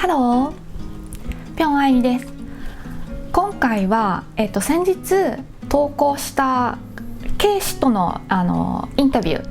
ハロー、ぴょんあいみです。今回は、先日投稿した K 氏との、インタビュー、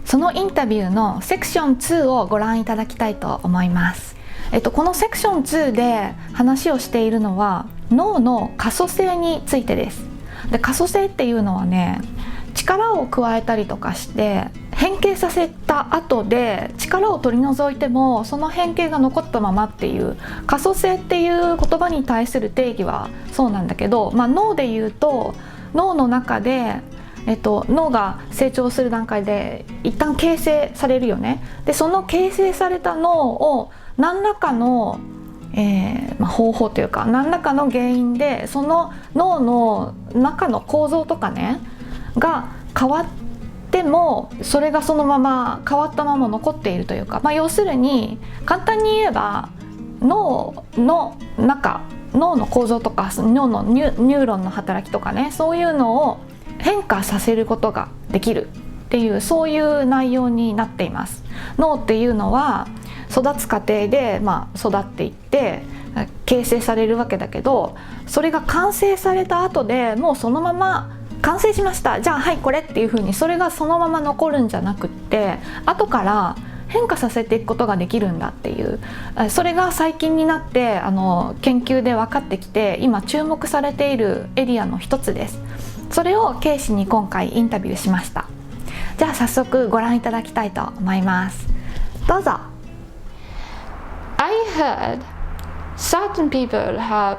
そのインタビューのセクション2をご覧いただきたいと思います。このセクション2で話をしているのは脳の可塑性についてです。で、可塑性っていうのはね、力を加えたりとかして変形させた後で力を取り除いてもその変形が残ったままっていう可塑性っていう言葉に対する定義はそうなんだけど、脳で言うと脳の中で、脳が成長する段階で一旦形成されるよね。でその形成された脳を何らかの、方法というか何らかの原因でその脳の中の構造とかねが変わってもそれがそのまま変わったまま残っているというか、要するに簡単に言えば脳の中、脳の構造とか脳のニューロンの働きとかね、そういうのを変化させることができるっていう、そういう内容になっています。脳っていうのは育つ過程で、育っていって形成されるわけだけど、それが完成された後でもうそのまま完成しました、じゃあはいこれっていう風にそれがそのまま残るんじゃなくって、後から変化させていくことができるんだっていう、それが最近になって研究で分かってきて今注目されているエリアの一つです。それを K 氏に今回インタビューしました。じゃあ早速ご覧いただきたいと思います。どうぞ。I heard certain people have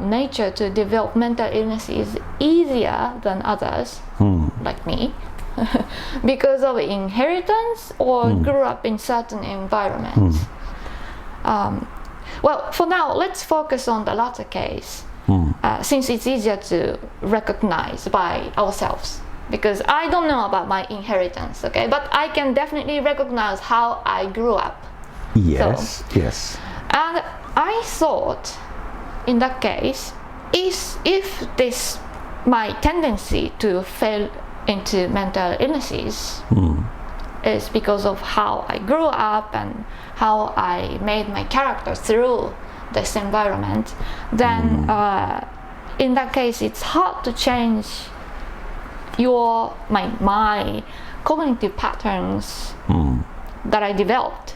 nature to develop mental illnesses easier than others, like me, because of inheritance or grew up in certain environments. Well, for now, let's focus on the latter case, since it's easier to recognize by ourselves. Because I don't know about my inheritance, okay? But I can definitely recognize how I grew up. Yes, yes. And I thought, in that case, if this my tendency to fall into mental illnesses is because of how I grew up and how I made my character through this environment, then in that case, it's hard to change my cognitive patterns that I developed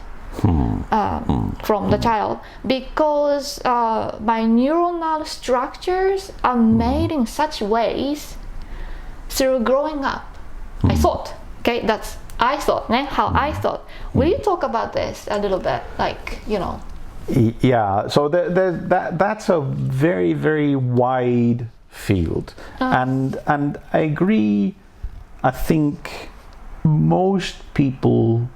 from the child, because my neuronal structures are made in such ways through growing up. I thought, okay, that's I thought, how I thought. Will you talk about this a little bit, like, you know? Yeah, so that's a very, very wide field, and I agree. I think most people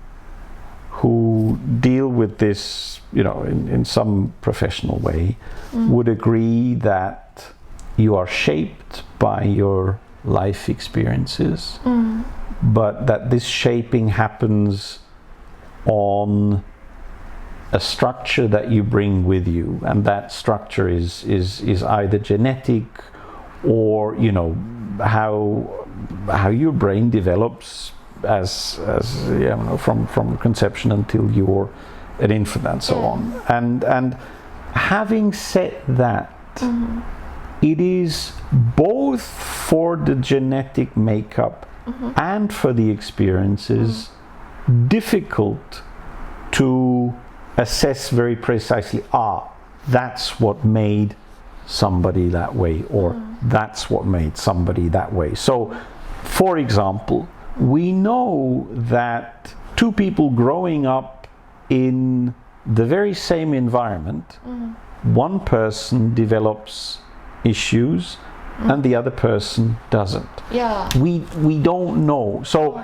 who deal with this, in some professional way, would agree that you are shaped by your life experiences, but that this shaping happens on a structure that you bring with you, and that structure is either genetic or how your brain develops as from conception until you're an infant and so on. And having said that, it is both for the genetic makeup and for the experiences difficult to assess very precisely, that's what made somebody that way, or that's what made somebody that way. So, for example, we know that two people growing up in the very same environment, one person develops issues and the other person doesn't. Yeah. We don't know. So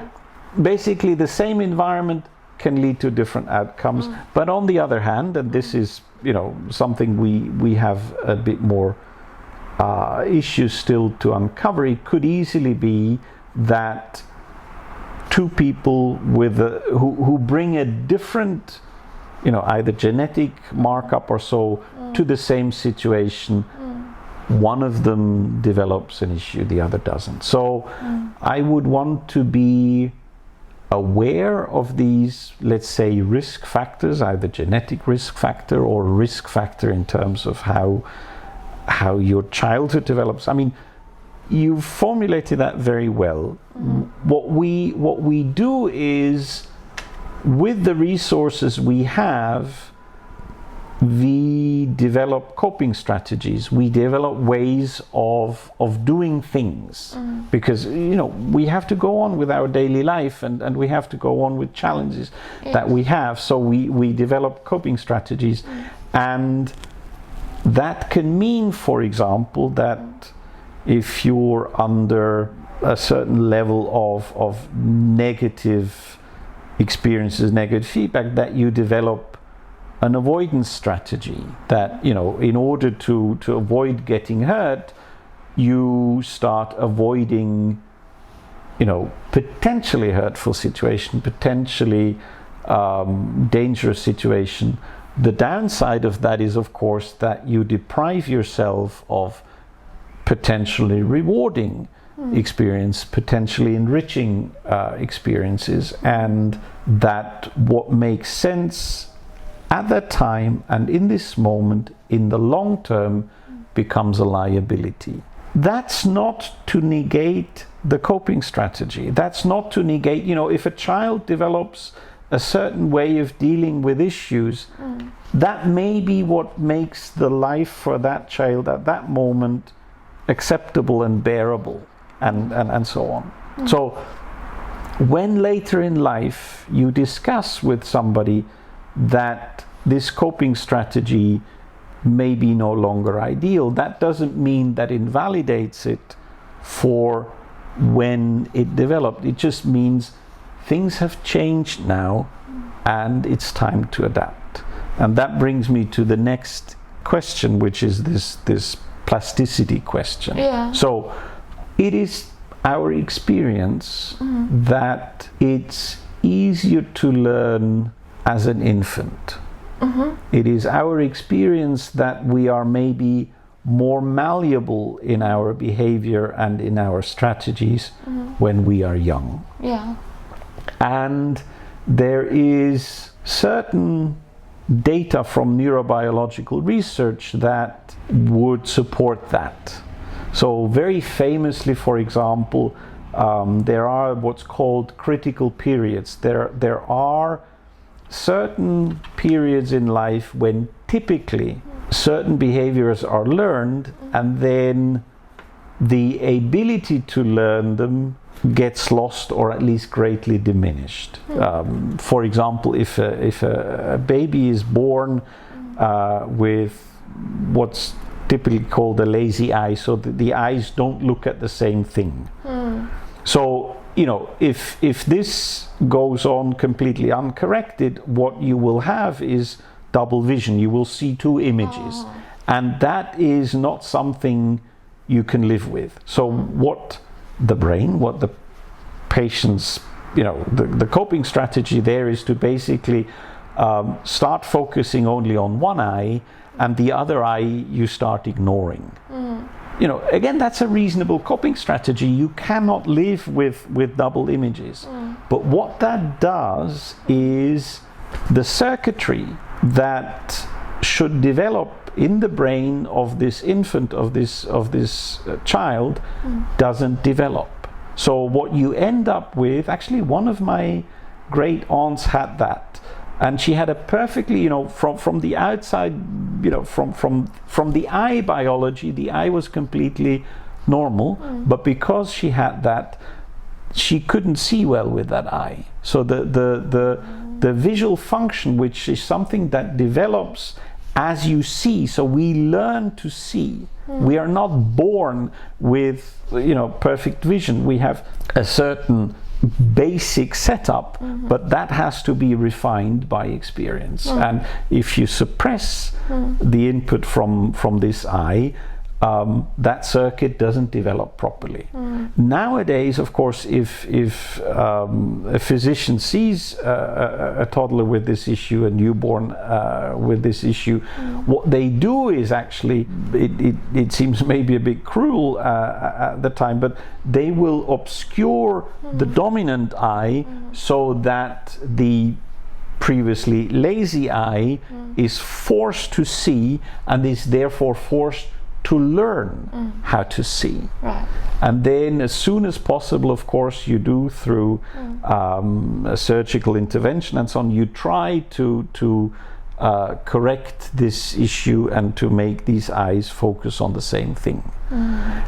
basically the same environment can lead to different outcomes. But on the other hand, and this is something we have a bit more issues still to uncover, it could easily be that two people with who bring a different either genetic markup or so to the same situation, one of them develops an issue, the other doesn't. So I would want to be aware of these, let's say, risk factors, either genetic risk factor or risk factor in terms of how your childhood develops. I mean, you've formulated that very well. What we do is, with the resources we have, we develop coping strategies. We develop ways of doing things, because we have to go on with our daily life, and we have to go on with challenges that we have. So we develop coping strategies, and that can mean, for example, that if you're under a certain level of negative experiences, negative feedback, that you develop an avoidance strategy, that in order to avoid getting hurt, you start avoiding potentially hurtful situation, potentially dangerous situation. The downside of that is, of course, that you deprive yourself of potentially rewarding experience, potentially enriching experiences, and that what makes sense at that time and in this moment, in the long term, becomes a liability. That's not to negate the coping strategy. That's not to negate, if a child develops a certain way of dealing with issues, that may be what makes the life for that child at that moment acceptable and bearable, and so on. So when later in life you discuss with somebody that this coping strategy may be no longer ideal, that doesn't mean that invalidates it for when it developed. It just means things have changed now and it's time to adapt. And that brings me to the next question, which is this plasticity question. So it is our experience that it's easier to learn as an infant. It is our experience that we are maybe more malleable in our behavior and in our strategies when we are young. And there is certain data from neurobiological research that would support that. So very famously, for example, there are what's called critical periods. There are certain periods in life when typically certain behaviors are learned, and then the ability to learn them gets lost or at least greatly diminished. For example, if a baby is born with what's typically called a lazy eye, so that the eyes don't look at the same thing. So if this goes on completely uncorrected, what you will have is double vision. You will see two images, and that is not something you can live with. So what the brain, what the patient's, the coping strategy there is to basically start focusing only on one eye, and the other eye you start ignoring. Again, that's a reasonable coping strategy. You cannot live with double images. But what that does is the circuitry that should develop in the brain of this infant, of this child, doesn't develop. So what you end up with, actually one of my great aunts had that. And she had a perfectly, from the outside, from the eye biology, the eye was completely normal. But because she had that, she couldn't see well with that eye. So the visual function, which is something that develops as you see, so we learn to see. We are not born with, perfect vision. We have a certain basic setup, but that has to be refined by experience. And if you suppress the input from this eye, that circuit doesn't develop properly. Nowadays, of course, if a physician sees a toddler with this issue, a newborn with this issue, what they do is actually, it seems maybe a bit cruel at the time, but they will obscure the dominant eye so that the previously lazy eye is forced to see and is therefore forced to learn how to see. Right. And then as soon as possible, of course, you do through a surgical intervention and so on, you try to correct this issue and to make these eyes focus on the same thing.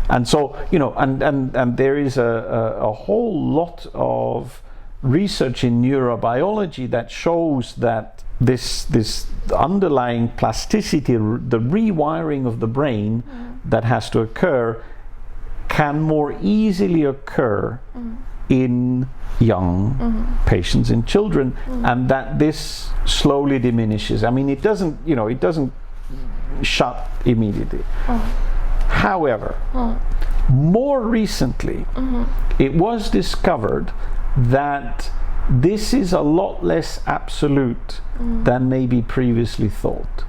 And so, you know, and there is a whole lot of research in neurobiology that shows that this underlying plasticity, the rewiring of the brain that has to occur, can more easily occur in young patients, in children, and that this slowly diminishes. I mean, it doesn't, you know, it doesn't shut immediately. However, more recently, it was discovered that this is a lot less absolute than maybe previously thought.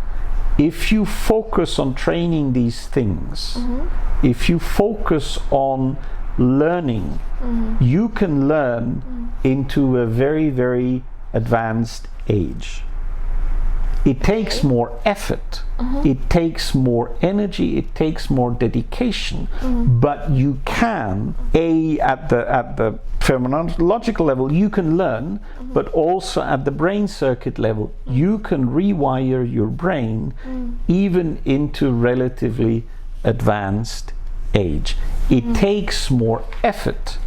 If you focus on training these things, if you focus on learning, you can learn into a very, very advanced age. It takes more effort, it takes more energy, it takes more dedication, but you can, at the phenomenological level, you can learn, but also at the brain circuit level, you can rewire your brain even into relatively advanced age. It takes more effort.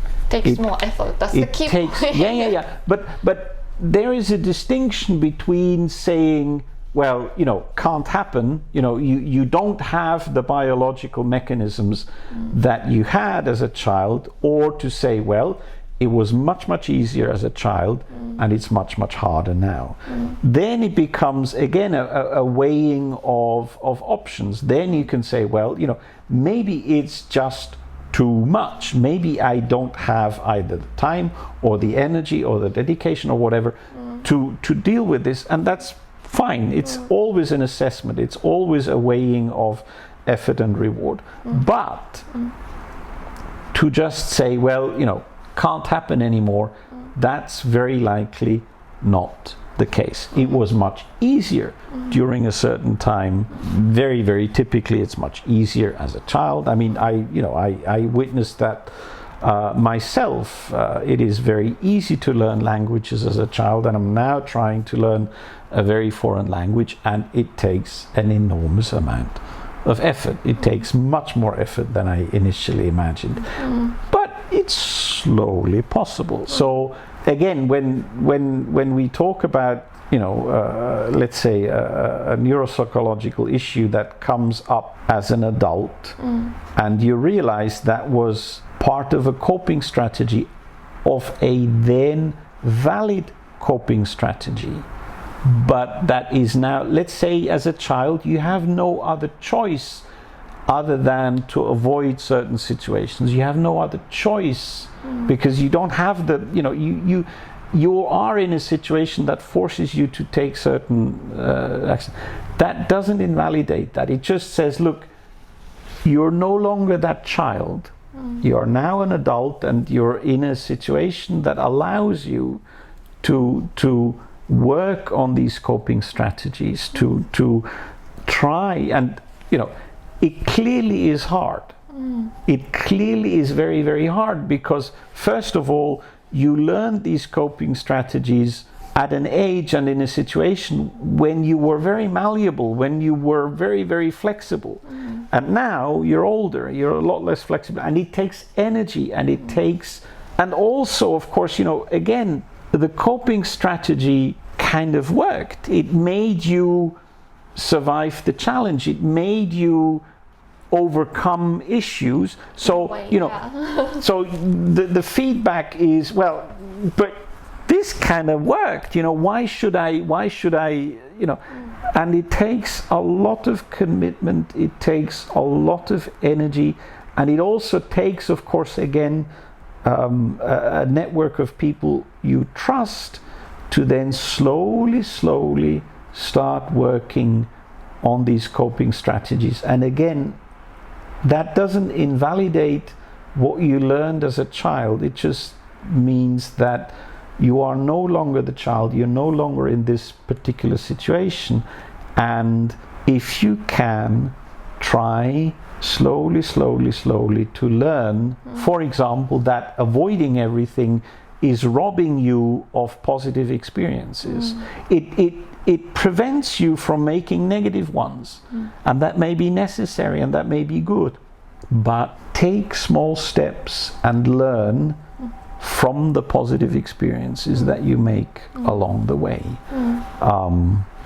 More effort. That's the key point. Yeah. But there is a distinction between saying, well, you know, can't happen, you know, you don't have the biological mechanisms that you had as a child, or to say, well, it was much easier as a child and it's much harder now. Then it becomes again a weighing of options. Then you can say, well, you know, maybe it's just too much. Maybe I don't have either the time or the energy or the dedication or whatever to deal with this, and that's fine. It's always an assessment. It's always a weighing of effort and reward. But to just say, well, you know, can't happen anymore, that's very likely not the case. It was much easier during a certain time. Very typically it's much easier as a child. I mean, I witnessed that myself. It is very easy to learn languages as a child, and I'm now trying to learn a very foreign language, and it takes an enormous amount of effort. It takes much more effort than I initially imagined. But it's slowly possible. So again, when we talk about, you know, let's say a neuropsychological issue that comes up as an adult, and you realize that was part of a coping strategy, of a then valid coping strategy, but that is now, let's say as a child, you have no other choice other than to avoid certain situations. You have no other choice because you don't have the, you know, you are in a situation that forces you to take certain actions. That doesn't invalidate that. It just says, look, you're no longer that child. You are now an adult, and you're in a situation that allows you to work on these coping strategies, to try, and, you know, it clearly is hard. It clearly is very hard, because first of all, you learned these coping strategies at an age and in a situation when you were very malleable, when you were very flexible. And now you're older, you're a lot less flexible, and it takes energy, and it takes, and also, of course, you know, again, the coping strategy kind of worked. It made you survive the challenge. It made you overcome issues. So, you know, so the feedback is, well, but this kind of worked, why should I, and it takes a lot of commitment, it takes a lot of energy, and it also takes, of course, again, a network of people you trust to then slowly start working on these coping strategies. And again, that doesn't invalidate what you learned as a child. It just means that you are no longer the child, you're no longer in this particular situation, and if you can, try slowly to learn, for example, that avoiding everything is robbing you of positive experiences. It prevents you from making negative ones, and that may be necessary and that may be good, but take small steps and learn from the positive experiences that you make along the way.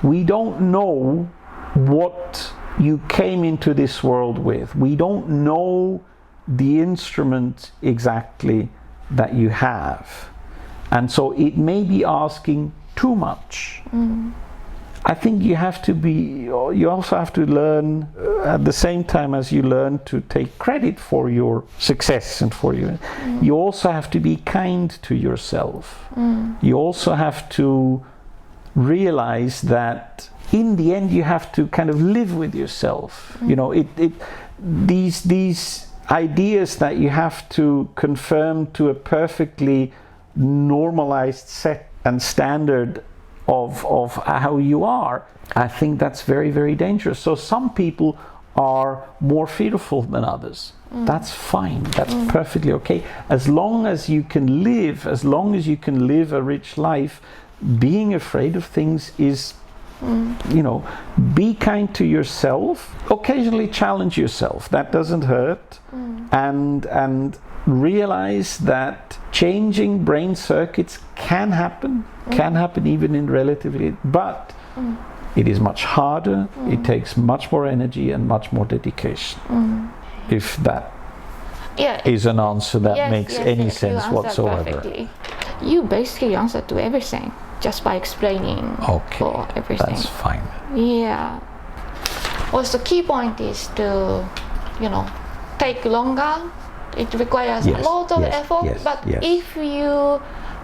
We don't know what you came into this world with. We don't know the instrument exactly that you have. And so it may be asking too much. I think you also have to learn at the same time as you learn to take credit for your success and for you also have to be kind to yourself. You also have to realize that in the end you have to kind of live with yourself. These ideas that you have to conform to a perfectly normalized set and standard of how you are, I think that's very dangerous. So some people are more fearful than others. That's fine, that's perfectly okay. As long as you can live a rich life, being afraid of things is, be kind to yourself, occasionally challenge yourself, that doesn't hurt, and realize that changing brain circuits can happen even in relatively, but it is much harder, it takes much more energy and much more dedication. If that is an answer that makes any sense whatsoever. Perfectly. You basically answered to everything just by explaining for everything. That's fine. Yeah. Also, key point is to, take longer. It requires a lot of effort, but if you're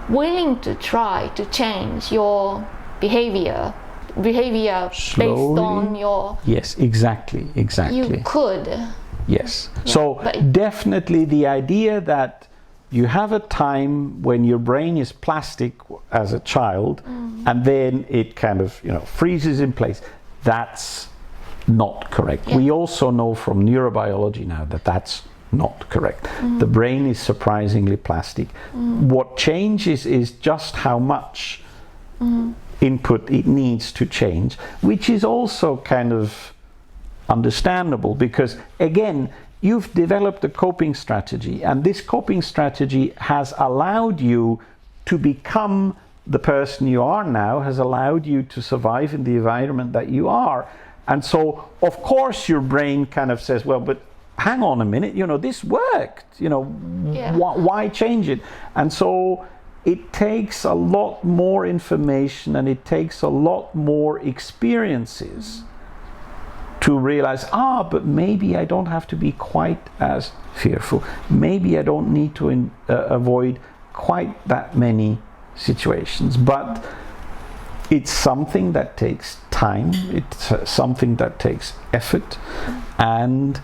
willing to try to change your behavior slowly, based on your... Yes, exactly. You could. Yes. So definitely the idea that you have a time when your brain is plastic as a child and then it kind of freezes in place, that's not correct. We also know from neurobiology now that that's not correct. The brain is surprisingly plastic. What changes is just how much input it needs to change, which is also kind of understandable because, again, you've developed a coping strategy, and this coping strategy has allowed you to become the person you are now, has allowed you to survive in the environment that you are. And so, of course, your brain kind of says, well, but hang on a minute, this worked, why change it? And so it takes a lot more information and it takes a lot more experiences to realize, but maybe I don't have to be quite as fearful. Maybe I don't need to avoid quite that many situations. But it's something that takes time, it's something that takes effort, and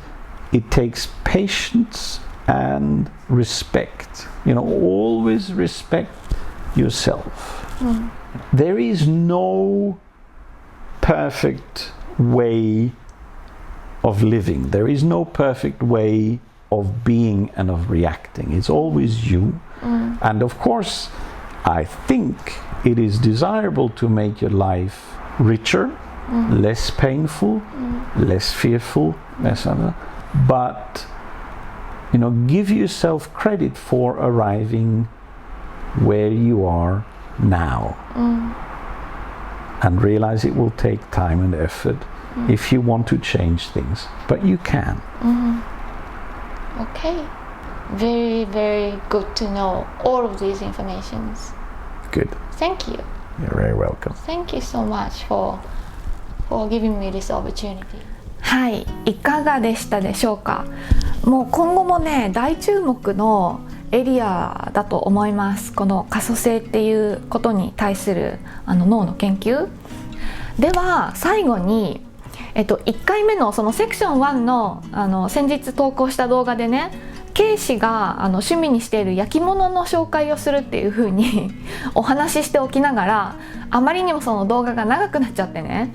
it takes patience and respect. Always respect yourself. There is no perfect way of living. There is no perfect way of being and of reacting. It's always you. And of course, I think it is desirable to make your life richer, less painful, less fearful, less other. But give yourself credit for arriving where you are now, and realize it will take time and effort if you want to change things, but you can. Okay, very good to know all of these informations. Good. Thank you. You're very welcome. Thank you so much for giving me this opportunity. はい、いかがでしたでしょうか。もう今後もね、大注目のエリアだと思います。この可塑性っていうことに対する脳の研究では、最後に、1回目のそのセクション1の、先日投稿した動画でね、K氏が趣味にしている焼き物の紹介をするっていう風にお話ししておきながら、あまりにもその動画が長くなっちゃってね、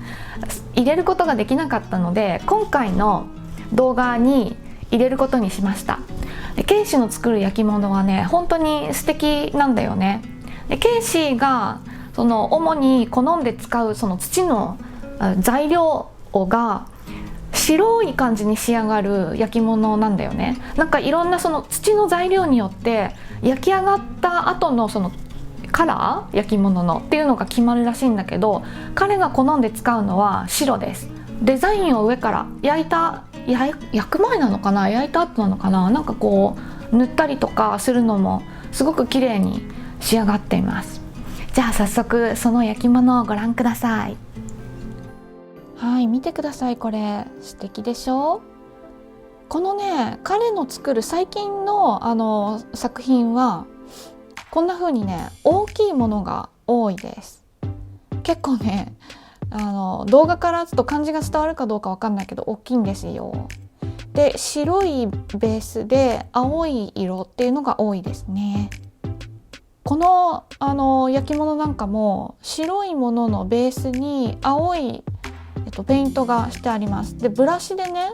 入れることができなかったので、今回の動画に入れることにしました。で K氏の作る焼き物はね、本当に素敵なんだよね。で K氏がその主に好んで使うその土の材料が白い感じに仕上がる焼き物なんだよね。なんかいろんなその土の材料によって焼き上がった後のそのカラー、焼き物のっていうのが決まるらしいんだけど、彼が好んで使うのは白です。デザインを上から焼く前なのかな、焼いた後なのかな、なんかこう塗ったりとかするのもすごく綺麗に仕上がっています。じゃあ早速その焼き物をご覧ください。はい、見てください。これ素敵でしょ。このね、彼の作る最近の作品はこんな風にね、大きいものが多いです。結構ね、動画からちょっと感じが伝わるかどうかわかんないけど大きいんですよ。で、白いベースで青い色っていうのが多いですね。この焼き物なんかも白いもののベースに青いペイントがしてあります。で、ブラシでね、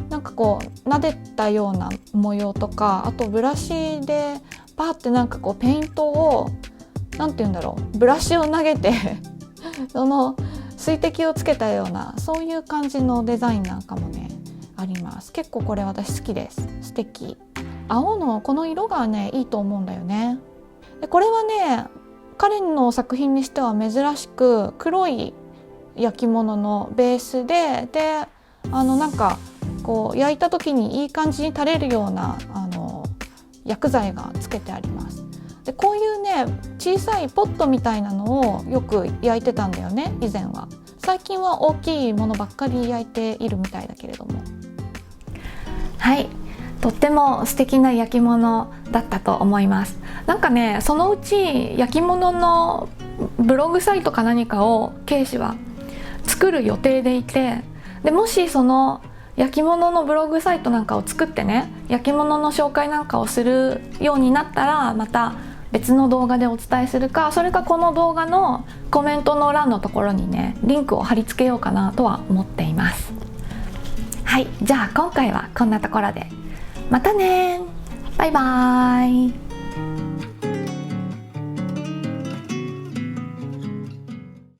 なんかこう撫でたような模様とか、あとブラシでパーってなんかこうペイントを、なんて言うんだろう、ブラシを投げてその水滴をつけたような、そういう感じのデザインなんかもねあります。結構これ私好きです。素敵。青のこの色がねいいと思うんだよね。でこれはね、彼の作品にしては珍しく黒い焼き物のベースで、なんかこう焼いた時にいい感じに垂れるような薬剤がつけてあります。でこういうね、小さいポットみたいなのをよく焼いてたんだよね、以前は。最近は大きいものばっかり焼いているみたいだけれども。はい、とっても素敵な焼き物だったと思います。なんかね、そのうち焼き物のブログサイトか何かをK氏は作る予定でいて、でもしその焼き物のブログサイトなんかを作ってね、焼き物の紹介なんかをするようになったら、また別の動画でお伝えするか、それかこの動画のコメントの欄のところにね、リンクを貼り付けようかなとは思っています。はい、じゃあ今回はこんなところで。またね、バイバーイ。